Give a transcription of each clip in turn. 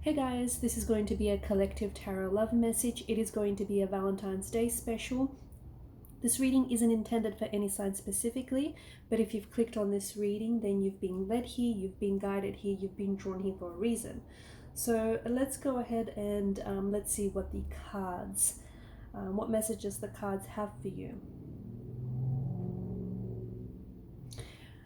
Hey guys, this is going to be a collective tarot love message. It is going to be a Valentine's Day special. This reading isn't intended for any sign specifically, but if you've clicked on this reading, then you've been led here, you've been guided here, you've been drawn here for a reason. So let's go ahead and let's see what the cards, what messages the cards have for you.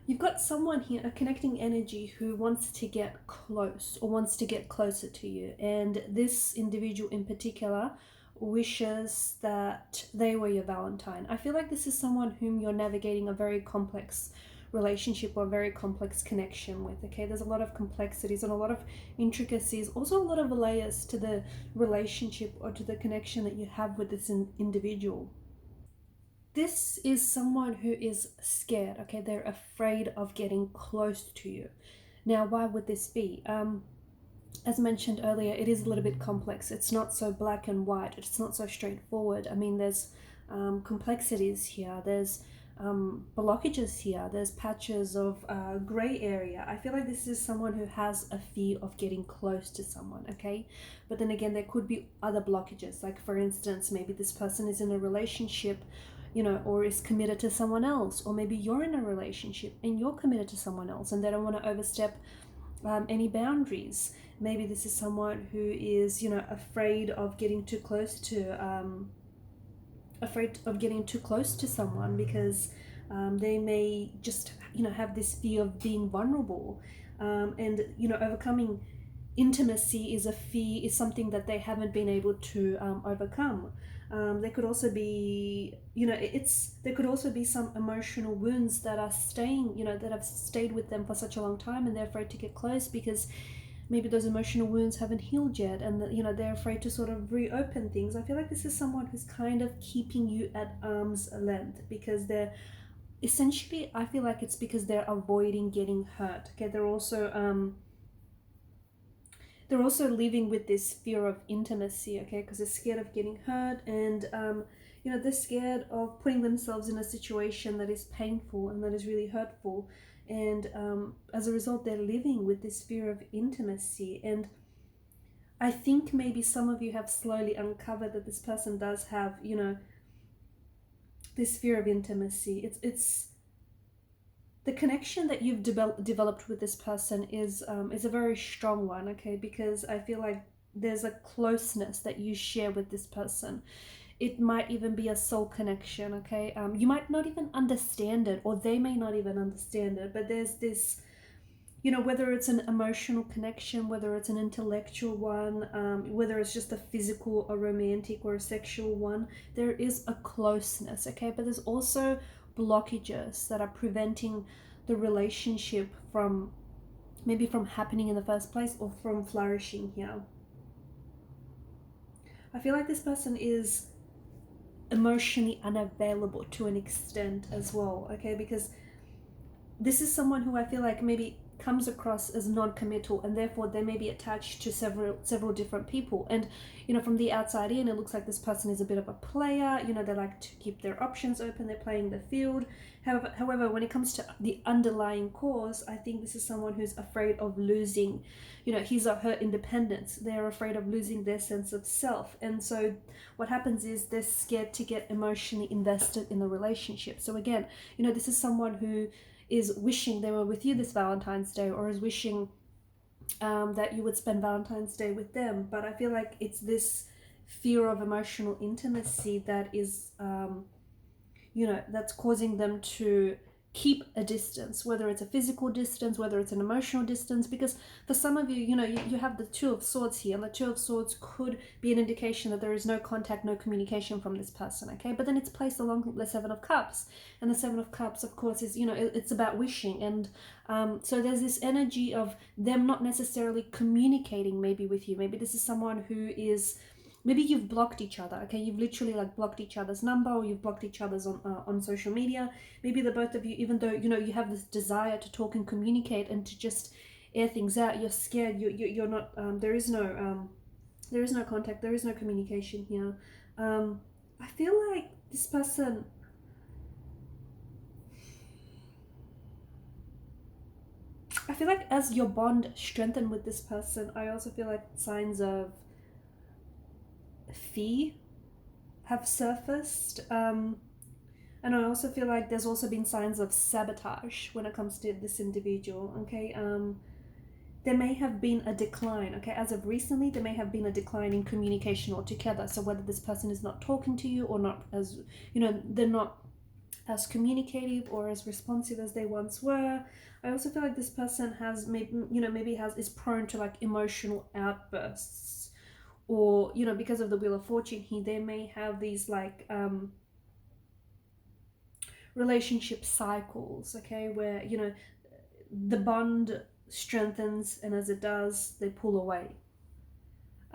You've got someone here, a connecting energy, who wants to get close or wants to get closer to you. And this individual in particular wishes that they were your Valentine. I feel like this is someone whom you're navigating a very complex relationship or very complex connection with. Okay, there's a lot of complexities and a lot of intricacies, also a lot of layers to the relationship or to the connection that you have with this individual. This is someone who is scared. Okay, they're afraid of getting close to you. Now, why would this be? As mentioned earlier, it is a little bit complex. It's not so black and white. It's not so straightforward. I mean, there's complexities here. There's blockages here. There's patches of gray area. I feel like this is someone who has a fear of getting close to someone, okay? But then again, there could be other blockages. Like, for instance, maybe this person is in a relationship, or is committed to someone else, or maybe you're in a relationship and you're committed to someone else and they don't want to overstep any boundaries. Maybe this is someone who is, afraid of getting too close to someone because they may just, have this fear of being vulnerable, and overcoming intimacy is something that they haven't been able to overcome. There could also be, there could also be some emotional wounds that are staying, that have stayed with them for such a long time, and they're afraid to get close because maybe those emotional wounds haven't healed yet, and they're afraid to sort of reopen things. I feel like this is someone who's kind of keeping you at arm's length because they're essentially, I feel like it's because they're avoiding getting hurt. Okay, they're also living with this fear of intimacy, okay, because they're scared of getting hurt, and they're scared of putting themselves in a situation that is painful and that is really hurtful, and as a result they're living with this fear of intimacy. And I think maybe some of you have slowly uncovered that this person does have, this fear of intimacy. It's the connection that you've developed with this person is a very strong one, okay? Because I feel like there's a closeness that you share with this person. It might even be a soul connection, okay? You might not even understand it, or they may not even understand it, but there's this, whether it's an emotional connection, whether it's an intellectual one, whether it's just a physical, a romantic, or a sexual one, there is a closeness, okay? But there's also blockages that are preventing the relationship from happening in the first place or from flourishing here. I feel like this person is emotionally unavailable to an extent as well, okay? Because this is someone who I feel like maybe comes across as non-committal, and therefore they may be attached to several different people. And from the outside in, it looks like this person is a bit of a player. They like to keep their options open. They're playing the field. However, when it comes to the underlying cause, I think this is someone who's afraid of losing, his or her independence. They're afraid of losing their sense of self, and so what happens is they're scared to get emotionally invested in the relationship. So again, this is someone who is wishing they were with you this Valentine's Day, or is wishing that you would spend Valentine's Day with them. But I feel like it's this fear of emotional intimacy that is, that's causing them to keep a distance, whether it's a physical distance, whether it's an emotional distance. Because for some of you, you have the Two of Swords here, and the Two of Swords could be an indication that there is no contact, no communication from this person, okay? But then it's placed along the Seven of Cups, and the Seven of Cups, of course, is, it's about wishing. And so there's this energy of them not necessarily communicating maybe with you. Maybe this is someone who is, maybe you've blocked each other, okay? You've literally blocked each other's number, or you've blocked each other's on social media. Maybe the both of you, even though you have this desire to talk and communicate and to just air things out, you're scared. You're not. There is no contact. There is no communication here. I feel like this person. I feel like as your bond strengthened with this person, I also feel like signs of fear have surfaced. And I also feel like there's also been signs of sabotage when it comes to this individual, okay? There may have been a decline, okay? As of recently, there may have been a decline in communication altogether. So whether this person is not talking to you or not as, they're not as communicative or as responsive as they once were. I also feel like this person has is prone to like emotional outbursts, or because of the Wheel of Fortune here, they may have these like relationship cycles, okay, where the bond strengthens, and as it does, they pull away.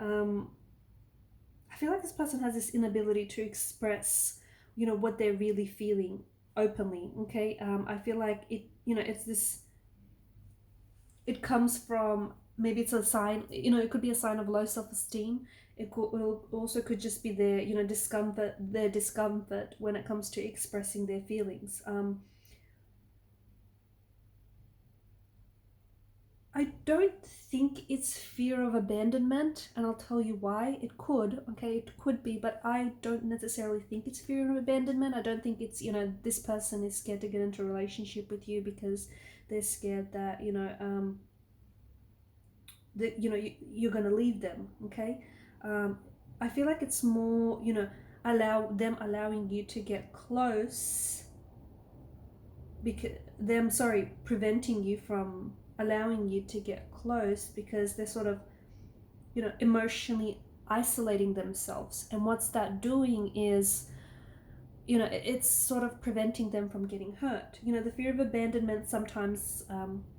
I feel like this person has this inability to express what they're really feeling openly, okay. I feel like it's this, it comes from, maybe it's a sign, it could be a sign of low self-esteem. It also could just be their discomfort when it comes to expressing their feelings. I don't think it's fear of abandonment, and I'll tell you why. It could, okay, it could be, but I don't necessarily think it's fear of abandonment. I don't think it's, this person is scared to get into a relationship with you because they're scared that, that you're gonna leave them, okay. I feel like it's more, allowing you to get close, because them sorry preventing you from allowing you to get close, because they're sort of emotionally isolating themselves. And what's that doing is, it's sort of preventing them from getting hurt. The fear of abandonment sometimes,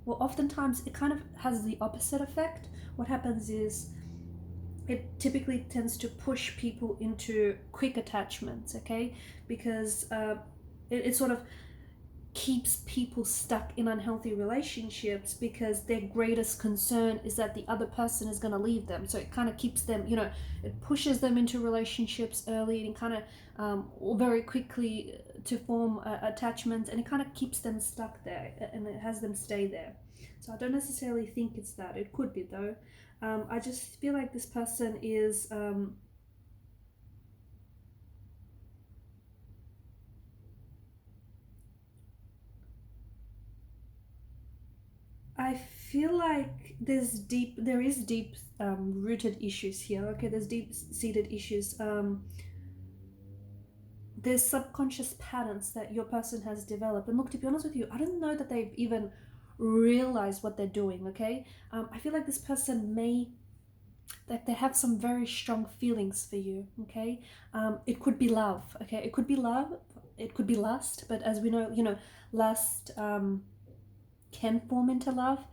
oftentimes it kind of has the opposite effect. What happens is it typically tends to push people into quick attachments, okay, because it sort of keeps people stuck in unhealthy relationships, because their greatest concern is that the other person is going to leave them. So it kind of keeps them, it pushes them into relationships early, and kind of or very quickly to form attachments, and it kind of keeps them stuck there, and it has them stay there. So I don't necessarily think it's that. It could be though. I just feel like this person is I feel like there is deep rooted issues here. Okay, there's deep seated issues. There's subconscious patterns that your person has developed. And look, to be honest with you, I don't know that they've even realized what they're doing. Okay, I feel like this person that they have some very strong feelings for you. Okay, it could be love. Okay, it could be love. It could be lust. But as we know, lust can form into love.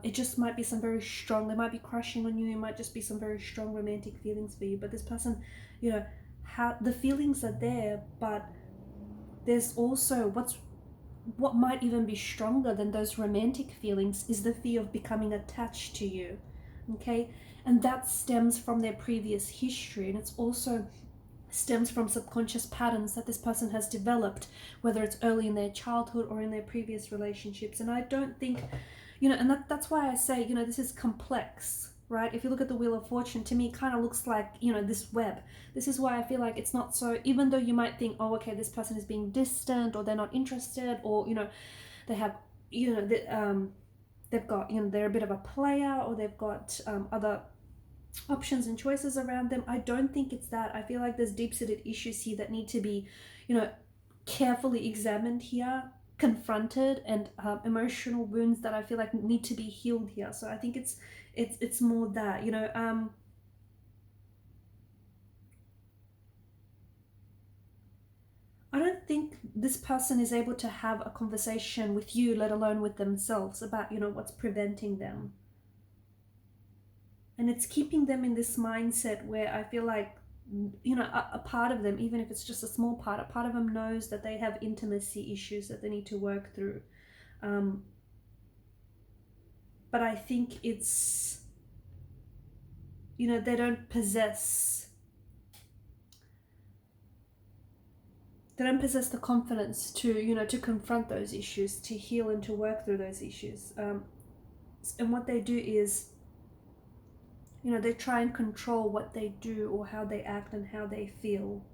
It just might be some very strong, they might be crushing on you, it might just be some very strong romantic feelings for you. But this person, how the feelings are there, but there's also what might even be stronger than those romantic feelings is the fear of becoming attached to you, okay. And that stems from their previous history, and it's also stems from subconscious patterns that this person has developed, whether it's early in their childhood or in their previous relationships. And I don't think, and that's why I say, this is complex, right? If you look at the Wheel of Fortune, to me, it kind of looks like, this web. This is why I feel like it's not so, even though you might think, oh, okay, this person is being distant, or they're not interested, or, they have, they've got, they're a bit of a player, or they've got other options and choices around them. I don't think it's that. I feel like there's deep-seated issues here that need to be, carefully examined here, confronted, and emotional wounds that I feel like need to be healed here. So I think it's more that, I don't think this person is able to have a conversation with you, let alone with themselves, about, what's preventing them. And it's keeping them in this mindset where I feel like, a part of them, even if it's just a small part, a part of them knows that they have intimacy issues that they need to work through. But I think it's, they don't possess the confidence to, to confront those issues, to heal and to work through those issues. And what they do is, you know, they try and control what they do or how they act and how they feel.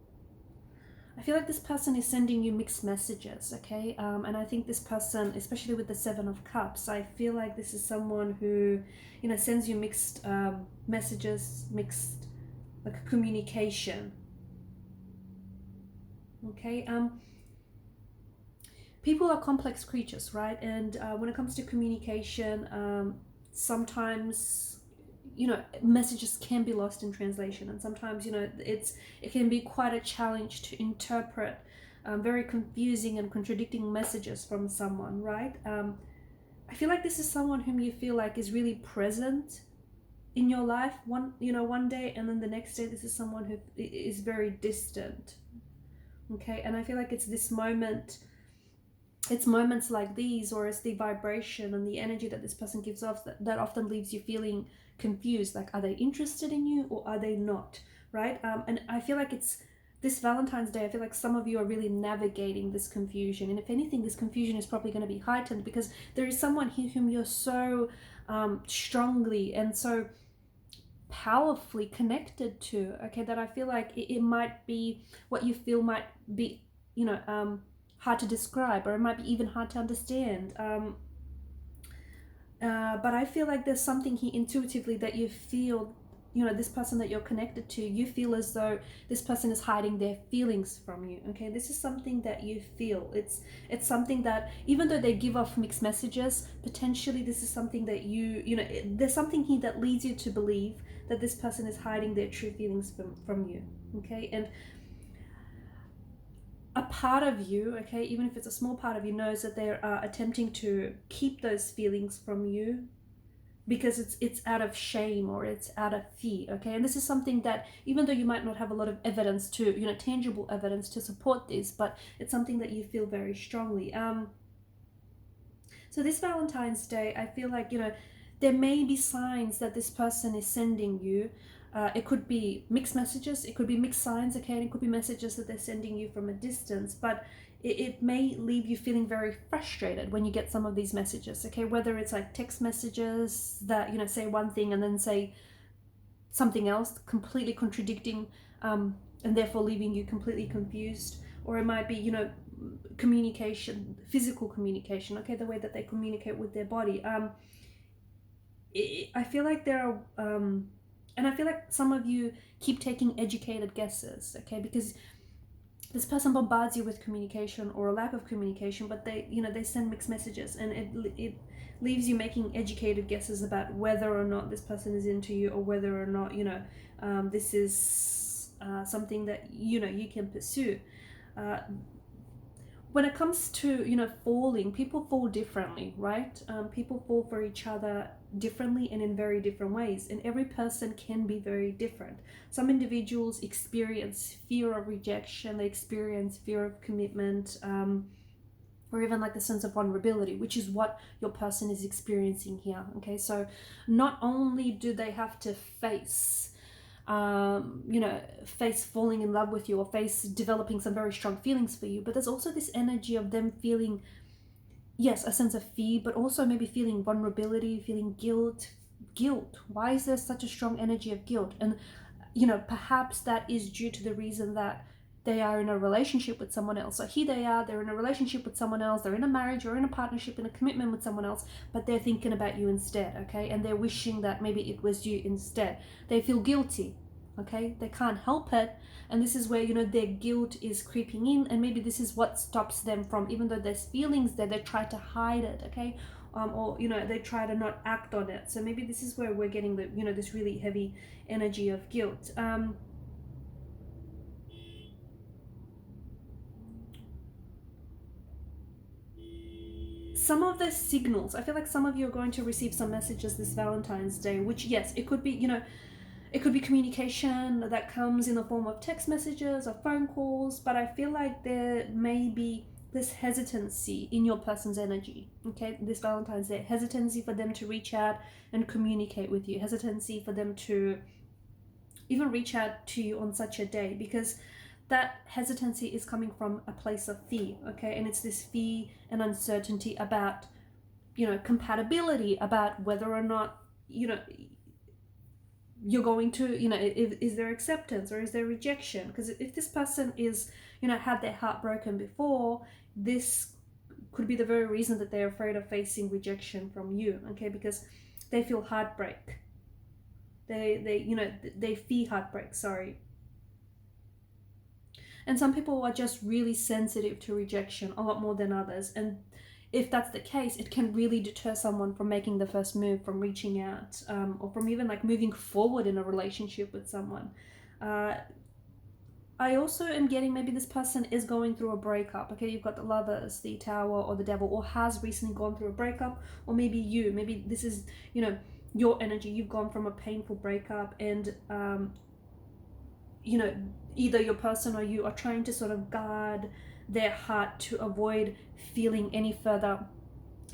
I feel like this person is sending you mixed messages, okay? And I think this person, especially with the Seven of Cups, I feel like this is someone who, you know, sends you mixed messages, mixed like communication. Okay, people are complex creatures, right? And when it comes to communication, sometimes, you know, messages can be lost in translation, and sometimes, you know, it can be quite a challenge to interpret very confusing and contradicting messages from someone, right? I feel like this is someone whom you feel like is really present in your life one day, and then the next day this is someone who is very distant. Okay, and I feel like it's moments like these, or it's the vibration and the energy that this person gives off that often leaves you feeling confused, like, are they interested in you or are they not, right? And I feel like it's this Valentine's Day, I feel like some of you are really navigating this confusion, and if anything, this confusion is probably going to be heightened because there is someone here whom you're so strongly and so powerfully connected to, okay, that I feel like it might be, what you feel might be, you know, hard to describe, or it might be even hard to understand. But I feel like there's something here intuitively that you feel, you know, this person that you're connected to, you feel as though this person is hiding their feelings from you. Okay, this is something that you feel. It's something that, even though they give off mixed messages, potentially this is something that you know, there's something here that leads you to believe that this person is hiding their true feelings from you. Okay, and a part of you, okay, even if it's a small part of you, knows that they're attempting to keep those feelings from you because it's out of shame or it's out of fear, okay? And this is something that, even though you might not have a lot of evidence to, you know, tangible evidence to support this, but it's something that you feel very strongly. So this Valentine's Day, I feel like, you know, there may be signs that this person is sending you. It could be mixed messages, it could be mixed signs, okay, and it could be messages that they're sending you from a distance, but it may leave you feeling very frustrated when you get some of these messages, okay, whether it's like text messages that, you know, say one thing and then say something else, completely contradicting, and therefore leaving you completely confused, or it might be, you know, communication, physical communication, okay, the way that they communicate with their body. I feel like there are and I feel like some of you keep taking educated guesses, okay, because this person bombards you with communication or a lack of communication, but they, you know, they send mixed messages, and it leaves you making educated guesses about whether or not this person is into you, or whether or not, you know, this is something that, you know, you can pursue. When it comes to, you know, falling, people fall differently, right? People fall for each other differently and in very different ways, and every person can be very different. Some individuals experience fear of rejection, they experience fear of commitment, or even like the sense of vulnerability, which is what your person is experiencing here. Okay, so not only do they have to face you know, face falling in love with you, or face developing some very strong feelings for you, but there's also this energy of them feeling, yes, a sense of fear, but also maybe feeling vulnerability, feeling guilt. Why is there such a strong energy of guilt? And, you know, perhaps that is due to the reason that they are in a relationship with someone else. So here they are, they're in a relationship with someone else, they're in a marriage or in a partnership, in a commitment with someone else, but they're thinking about you instead, okay? And they're wishing that maybe it was you instead. They feel guilty, okay? They can't help it. And this is where, you know, their guilt is creeping in, and maybe this is what stops them from, even though there's feelings there, they try to hide it, okay? Or, you know, they try to not act on it. So maybe this is where we're getting the, you know, this really heavy energy of guilt. Some of the signals, I feel like some of you are going to receive some messages this Valentine's Day, which, yes, it could be, you know, it could be communication that comes in the form of text messages or phone calls, but I feel like there may be this hesitancy in your person's energy, okay, this Valentine's Day, hesitancy for them to reach out and communicate with you, hesitancy for them to even reach out to you on such a day, because that hesitancy is coming from a place of fear, okay, and it's this fear and uncertainty about compatibility about whether or not, you're going to, is there acceptance or is there rejection? Because if this person is, had their heart broken before, this could be the very reason that they're afraid of facing rejection from you, okay? Because they feel heartbreak. They fear heartbreak, sorry. And some people are just really sensitive to rejection a lot more than others. And if that's the case, it can really deter someone from making the first move, from reaching out, or from even like moving forward in a relationship with someone. I also am getting maybe this person is going through a breakup. Okay, you've got the Lovers, the Tower, or the Devil, or has recently gone through a breakup, or maybe this is, your energy. You've gone from a painful breakup, and either your person or you are trying to sort of guard their heart to avoid feeling any further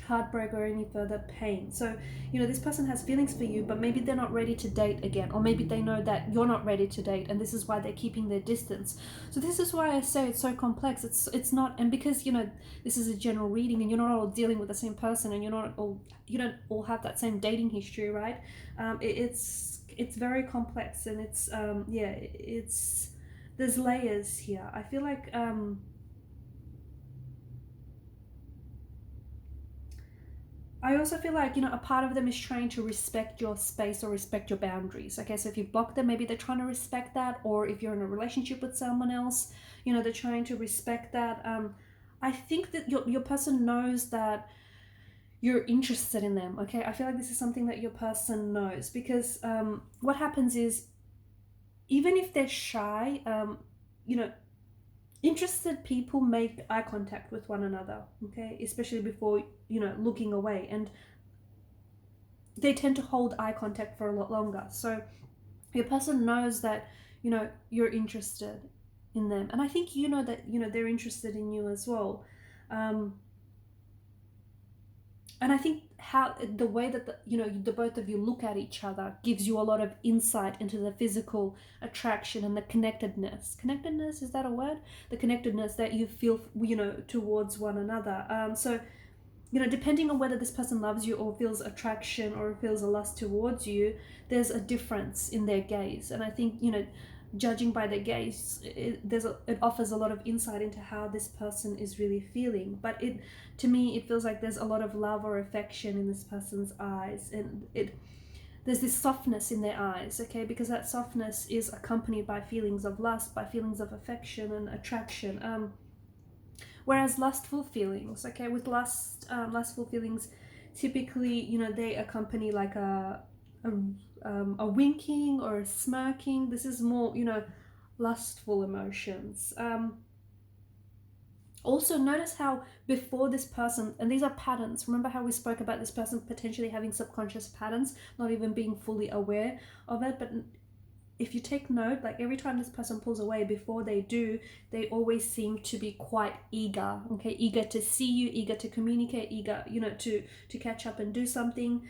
heartbreak or any further pain. So, this person has feelings for you, but maybe they're not ready to date again, or maybe they know that you're not ready to date, and this is why they're keeping their distance. So this is why I say it's so complex. It's not, and because this is a general reading, and you're not all dealing with the same person, and you don't all have that same dating history, right? It's very complex, and it's there's layers here. I feel like I also feel like, a part of them is trying to respect your space or respect your boundaries. Okay, so if you block them, maybe they're trying to respect that. Or if you're in a relationship with someone else, they're trying to respect that. I think that your person knows that you're interested in them. Okay, I feel like this is something that your person knows, because what happens is, even if they're shy, interested people make eye contact with one another, okay, especially before looking away, and they tend to hold eye contact for a lot longer. So your person knows that you're interested in them, and I think that they're interested in you as well. And I think how the way that the both of you look at each other gives you a lot of insight into the physical attraction and the connectedness. Connectedness, is that a word? The connectedness that you feel towards one another. So depending on whether this person loves you or feels attraction or feels a lust towards you, there's a difference in their gaze. And I think judging by their gaze, it offers a lot of insight into how this person is really feeling. But to me, it feels like there's a lot of love or affection in this person's eyes, and there's this softness in their eyes, okay, because that softness is accompanied by feelings of lust, by feelings of affection and attraction. Whereas lustful feelings, okay, with lustful feelings, typically, they accompany like a winking or a smirking. This is more, lustful emotions. Also, notice how before this person, and these are patterns, remember how we spoke about this person potentially having subconscious patterns, not even being fully aware of it, but if you take note, like every time this person pulls away, before they do, they always seem to be quite eager, okay, eager to see you, eager to communicate, eager, to catch up and do something.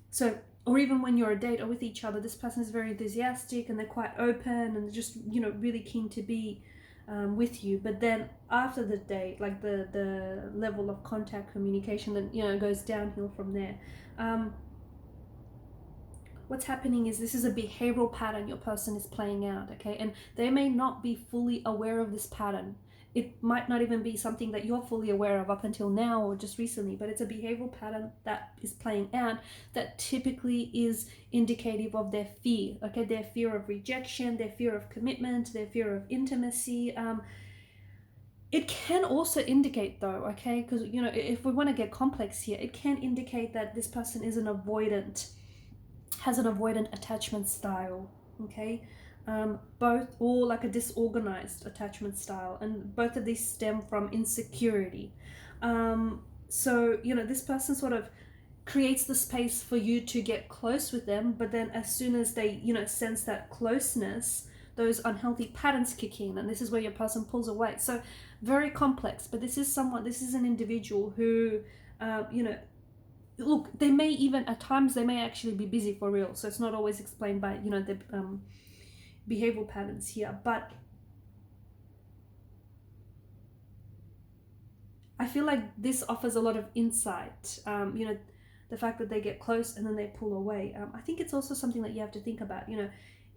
So, or even when you're a date or with each other, this person is very enthusiastic and they're quite open and just, really keen to be with you. But then after the date, like the level of contact, communication, then, goes downhill from there. What's happening is this is a behavioral pattern your person is playing out, okay? And they may not be fully aware of this pattern. It might not even be something that you're fully aware of up until now or just recently, but it's a behavioral pattern that is playing out that typically is indicative of their fear, okay? Their fear of rejection, their fear of commitment, their fear of intimacy. It can also indicate though, okay, because, if we want to get complex here, it can indicate that this person is has an avoidant attachment style, okay? Or like a disorganized attachment style, and both of these stem from insecurity. So, this person sort of creates the space for you to get close with them, but then as soon as they, sense that closeness, those unhealthy patterns kick in, and this is where your person pulls away. So very complex, but this is an individual who, look, they may even, at times, they may actually be busy for real. So it's not always explained by, the behavioral patterns here. But I feel like this offers a lot of insight. You know, the fact that they get close and then they pull away. I think it's also something that you have to think about. You know,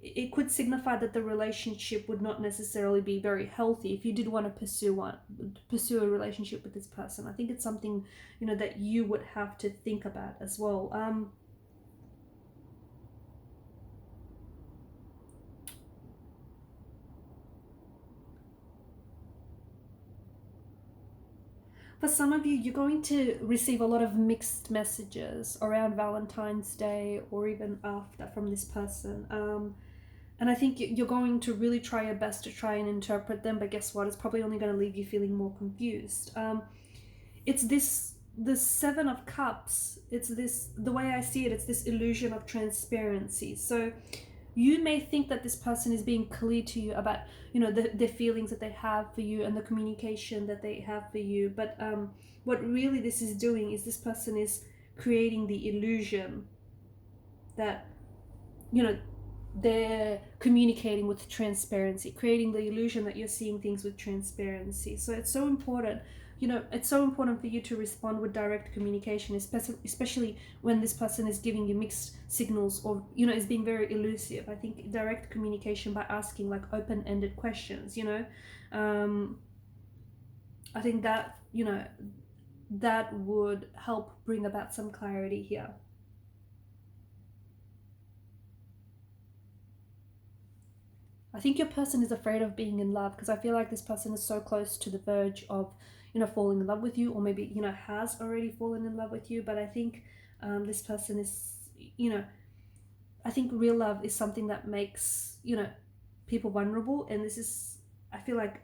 it could signify that the relationship would not necessarily be very healthy if you did want to pursue a relationship with this person. I think it's something, you know, that you would have to think about as well. For some of you, you're going to receive a lot of mixed messages around Valentine's Day or even after from this person. And I think you're going to really try your best to try and interpret them, but guess what? It's probably only going to leave you feeling more confused. It's the Seven of Cups. It's this, the way I see it, it's this illusion of transparency. So you may think that this person is being clear to you about, you know, the feelings that they have for you and the communication that they have for you. But what really this is doing is this person is creating the illusion that, you know, they're communicating with transparency, creating the illusion that you're seeing things with transparency. So it's so important, you know, it's so important for you to respond with direct communication, especially when this person is giving you mixed signals or, you know, is being very elusive. I think direct communication by asking like open-ended questions, you know, I think that, you know, that would help bring about some clarity here. I think your person is afraid of being in love because I feel like this person is so close to the verge of, you know, falling in love with you, or maybe, you know, has already fallen in love with you. But I think this person is, you know, I think real love is something that makes, you know, people vulnerable. And this is, I feel like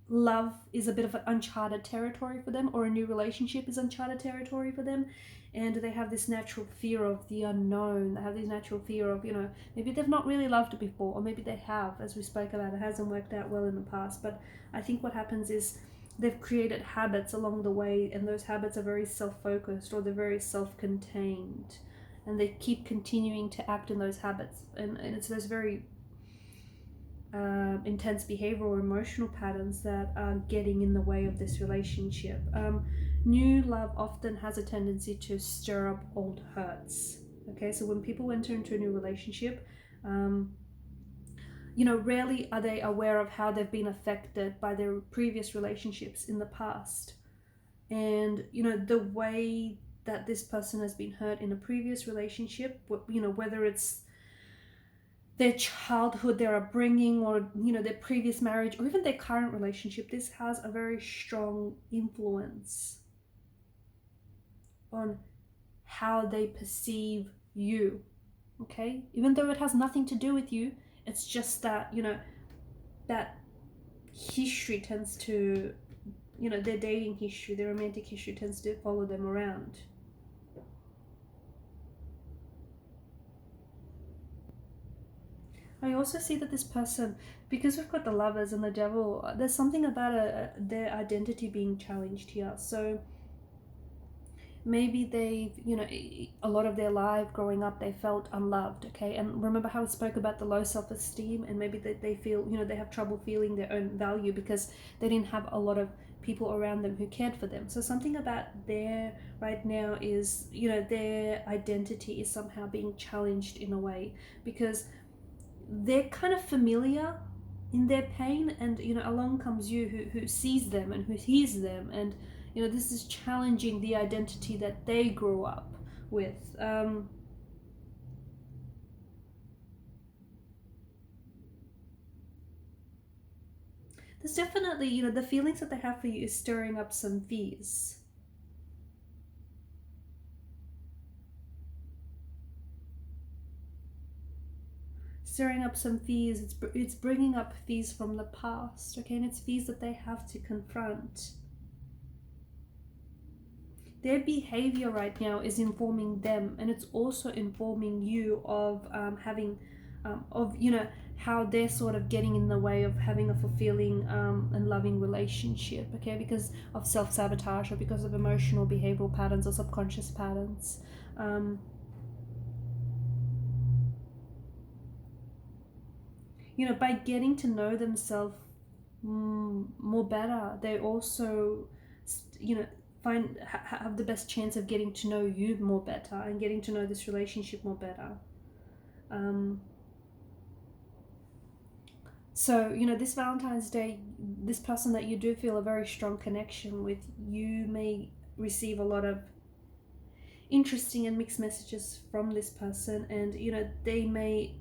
love is a bit of an uncharted territory for them, or a new relationship is uncharted territory for them. And they have this natural fear of the unknown. They have this natural fear of, you know, maybe they've not really loved before, or maybe they have, as we spoke about, it hasn't worked out well in the past. But I think what happens is they've created habits along the way, and those habits are very self-focused, or they're very self-contained, and they keep continuing to act in those habits. And it's those very intense behavioral or emotional patterns that are getting in the way of this relationship. New love often has a tendency to stir up old hurts. Okay, so when people enter into a new relationship, you know, rarely are they aware of how they've been affected by their previous relationships in the past. And, you know, the way that this person has been hurt in a previous relationship, you know, whether it's their childhood, their upbringing, or, you know, their previous marriage, or even their current relationship, this has a very strong influence on how they perceive you. Okay, even though it has nothing to do with you, it's just that, you know, that history tends to, you know, their dating history, their romantic history tends to follow them around. I also see that this person, because we've got the Lovers and the Devil, there's something about their identity being challenged here. So maybe they've, you know, a lot of their life growing up, they felt unloved, okay? And remember how we spoke about the low self-esteem, and maybe they feel, you know, they have trouble feeling their own value because they didn't have a lot of people around them who cared for them. So something about there right now is, you know, their identity is somehow being challenged in a way, because they're kind of familiar in their pain, and, you know, along comes you who sees them and who hears them, and, you know, this is challenging the identity that they grew up with. There's definitely, you know, the feelings that they have for you is stirring up some fears. Stirring up some fears. It's bringing up fears from the past, okay? And it's fears that they have to confront. Their behavior right now is informing them, and it's also informing you of having, of, you know, how they're sort of getting in the way of having a fulfilling and loving relationship, okay? Because of self-sabotage, or because of emotional behavioral patterns or subconscious patterns. You know, by getting to know themselves more better, they also you know, have the best chance of getting to know you more better and getting to know this relationship more better. So, you know, this Valentine's Day, this person that you do feel a very strong connection with, you may receive a lot of interesting and mixed messages from this person, and you know, they may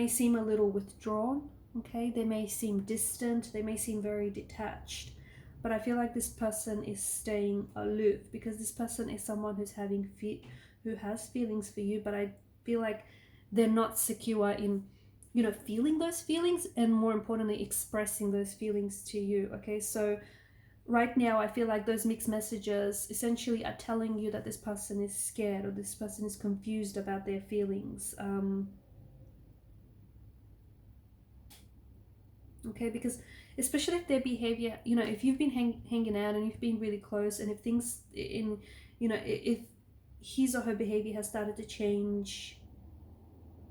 seem a little withdrawn, okay? They may seem distant, they may seem very detached, but I feel like this person is staying aloof because this person is someone who has feelings for you, but I feel like they're not secure in, you know, feeling those feelings, and more importantly, expressing those feelings to you, okay? So right now, I feel like those mixed messages essentially are telling you that this person is scared or this person is confused about their feelings. Okay, because especially if their behavior, you know, if you've been hanging out and you've been really close, and if things in, you know, if his or her behavior has started to change,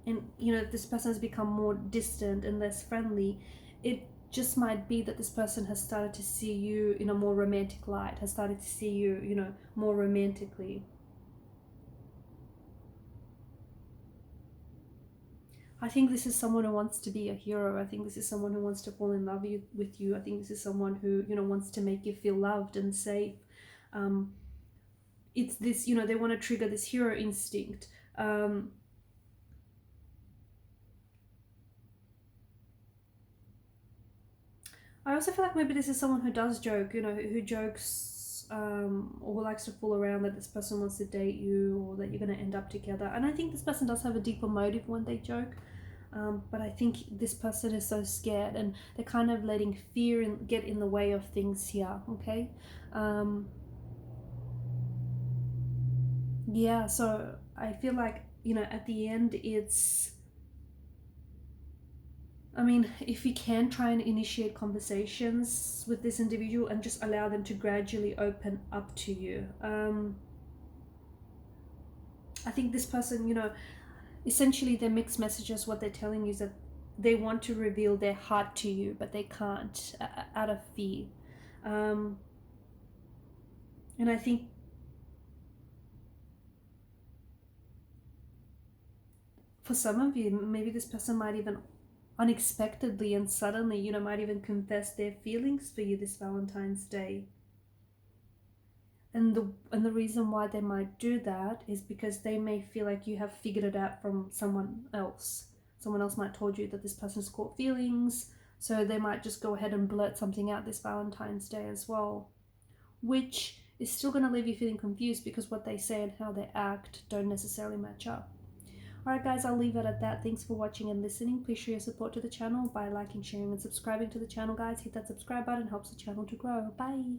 and you know, this person has become more distant and less friendly, it just might be that this person has started to see you in a more romantic light, has started to see you, you know, more romantically. I think this is someone who wants to be a hero. I think this is someone who wants to fall in love with you. I think this is someone who, you know, wants to make you feel loved and safe. Um, it's this, you know, they want to trigger this hero instinct. I also feel like maybe this is someone who does joke, you know, who jokes, or who likes to fool around that this person wants to date you or that you're going to end up together. And I think this person does have a deeper motive when they joke. But I think this person is so scared, and they're kind of letting fear get in the way of things here, okay? Yeah, so I feel like, you know, at the end, I mean, if you can try and initiate conversations with this individual and just allow them to gradually open up to you. I think this person, you know, essentially their mixed messages, what they're telling you is that they want to reveal their heart to you, but they can't out of fear. And I think for some of you, maybe this person might even unexpectedly and suddenly, you know, might even confess their feelings for you this Valentine's Day. And the reason why they might do that is because they may feel like you have figured it out from someone else. Someone else might told you that this person's caught feelings, so they might just go ahead and blurt something out this Valentine's Day as well, which is still going to leave you feeling confused because what they say and how they act don't necessarily match up. Alright guys, I'll leave it at that. Thanks for watching and listening. Please show your support to the channel by liking, sharing and subscribing to the channel, guys. Hit that subscribe button, helps the channel to grow. Bye!